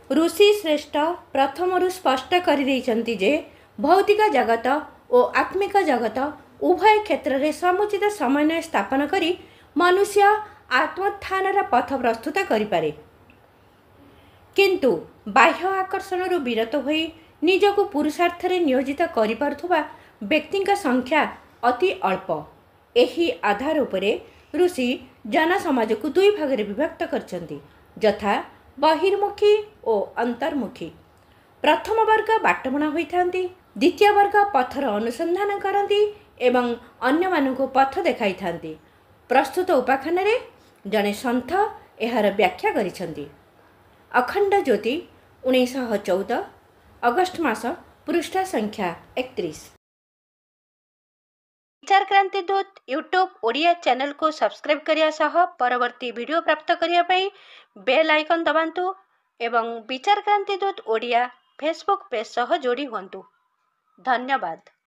ऋषि श्रेष्ठ प्रथमरु स्पष्ट कर भौतिक जगत और आत्मिक जगत उभय क्षेत्र में समुचित समन्वय स्थापन करी मनुष्य आत्मोत्थानर पथ प्रस्तुत करिपारे। किंतु बाह्य आकर्षण विरत होई निजको पुरुषार्थ रे नियोजित करिपारुथुबा व्यक्तिंका संख्या अति अल्प। एही आधार उपरे ऋषि जन समाज को दुई भाग में विभक्त करछन्ति, यथा बहिर्मुखी और अंतर्मुखी। प्रथम वर्ग बाटबणा होइथांती, द्वितीय वर्ग पथर अनुसंधान करती एवं अन्य मानक पथ देखाई थांती। प्रस्तुत उपाख्यान रे जने सन्थ एहार व्याख्या करिसंती। अखंड ज्योति 1914 अगस्ट मास पृष्ठा संख्या 31। विचार क्रांति दूत यूट्यूब ओडिया चैनल को सब्सक्राइब करिया सह परवर्ती वीडियो प्राप्त करिया पई बेल आइकन दबांतु एवं विचार क्रांति दूत ओडिया फेसबुक पेज सह जोड़ी हुंतु। धन्यवाद।